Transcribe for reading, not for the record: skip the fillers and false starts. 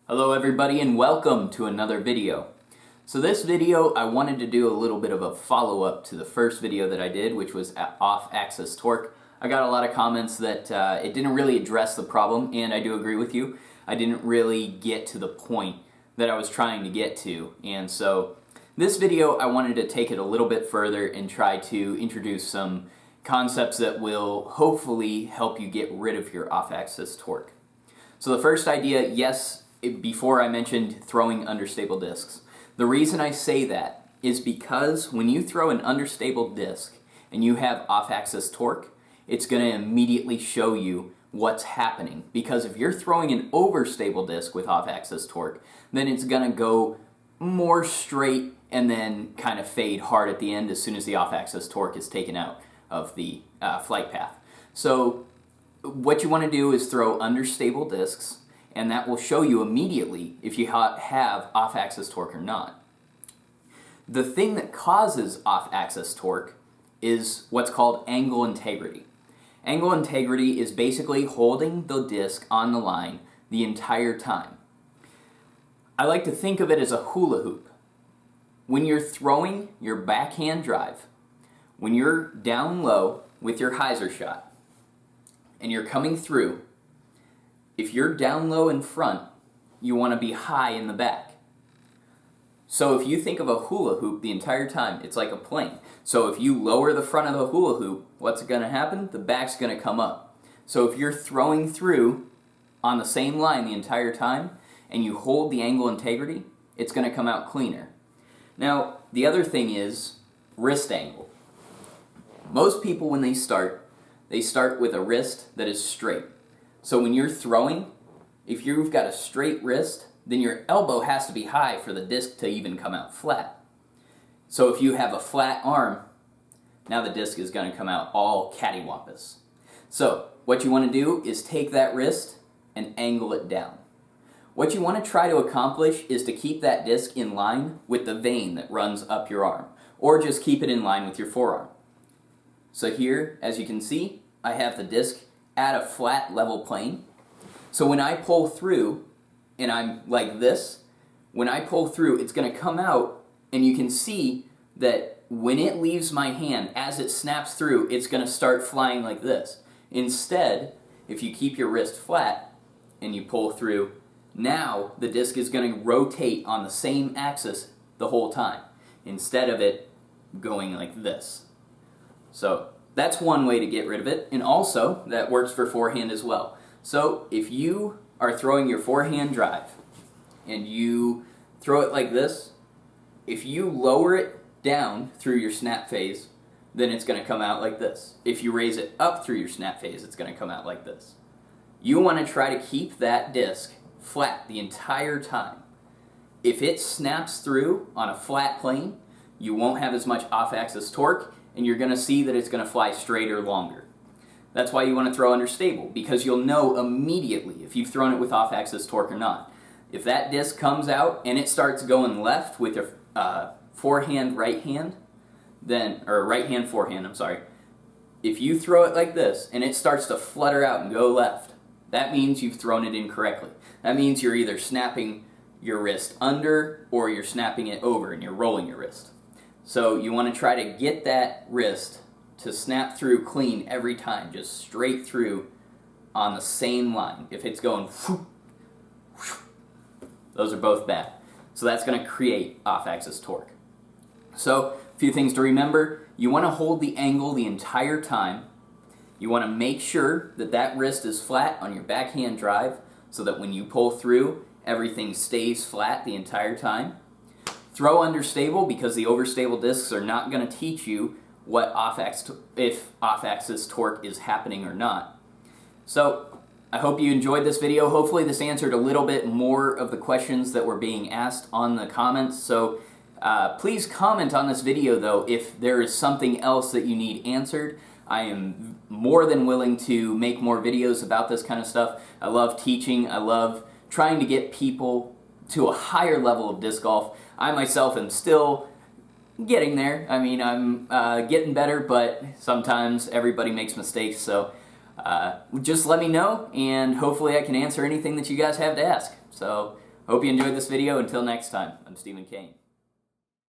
Hello everybody and welcome to another video. So this video I wanted to do a little bit of a follow-up to the first video that I did, which was off-axis torque. I got a lot of comments that it didn't really address the problem, and I do agree with you. I didn't really get to the point that I was trying to get to, and so this video I wanted to take it a little bit further and try to introduce some concepts that will hopefully help you get rid of your off-axis torque. So the first idea, yes, before I mentioned throwing understable discs. The reason I say that is because when you throw an understable disc and you have off-axis torque, it's going to immediately show you what's happening. Because if you're throwing an overstable disc with off-axis torque, then it's going to go more straight and then kind of fade hard at the end as soon as the off-axis torque is taken out of the flight path. So what you want to do is throw understable discs, and that will show you immediately if you have off-axis torque or not. The thing that causes off-axis torque is what's called angle integrity. Angle integrity is basically holding the disc on the line the entire time. I like to think of it as a hula hoop. When you're throwing your backhand drive, when you're down low with your hyzer shot, and you're coming through, if you're down low in front, you want to be high in the back. So if you think of a hula hoop the entire time, it's like a plane. So if you lower the front of the hula hoop, what's going to happen? The back's going to come up. So if you're throwing through on the same line the entire time, and you hold the angle integrity, it's going to come out cleaner. Now, the other thing is wrist angle. Most people, when they start with a wrist that is straight. So when you're throwing, if you've got a straight wrist, then your elbow has to be high for the disc to even come out flat. So if you have a flat arm, now the disc is going to come out all cattywampus. So what you want to do is take that wrist and angle it down. What you want to try to accomplish is to keep that disc in line with the vein that runs up your arm, or just keep it in line with your forearm. So here, as you can see, I have the disc at a flat level plane. So when I pull through, and I'm like this, when I pull through, it's going to come out, and you can see that when it leaves my hand, as it snaps through, it's going to start flying like this. Instead, if you keep your wrist flat and you pull through, now the disc is going to rotate on the same axis the whole time, instead of it going like this. So that's one way to get rid of it, and also that works for forehand as well. So if you are throwing your forehand drive and you throw it like this, if you lower it down through your snap phase, then it's going to come out like this. If you raise it up through your snap phase, it's going to come out like this. You want to try to keep that disc flat the entire time. If it snaps through on a flat plane, you won't have as much off-axis torque, and you're going to see that it's going to fly straighter longer. That's why you want to throw understable, because you'll know immediately if you've thrown it with off-axis torque or not. If that disc comes out and it starts going left with your forehand right hand, or right hand forehand, I'm sorry. If you throw it like this and it starts to flutter out and go left, that means you've thrown it incorrectly. That means you're either snapping your wrist under or you're snapping it over and you're rolling your wrist. So you want to try to get that wrist to snap through clean every time, just straight through on the same line. If it's going whoop, whoop, those are both bad. So that's going to create off-axis torque. So a few things to remember. You want to hold the angle the entire time. You want to make sure that that wrist is flat on your backhand drive so that when you pull through, everything stays flat the entire time. Throw understable, because the overstable discs are not going to teach you what if off-axis torque is happening or not. So I hope you enjoyed this video. Hopefully this answered a little bit more of the questions that were being asked on the comments. So please comment on this video though if there is something else that you need answered. I am more than willing to make more videos about this kind of stuff. I love teaching. I love trying to get people to a higher level of disc golf. I myself am still getting there. I mean, I'm getting better, but sometimes everybody makes mistakes, so just let me know, and hopefully I can answer anything that you guys have to ask. So Hope you enjoyed this video. Until next time, I'm Stephen Kane.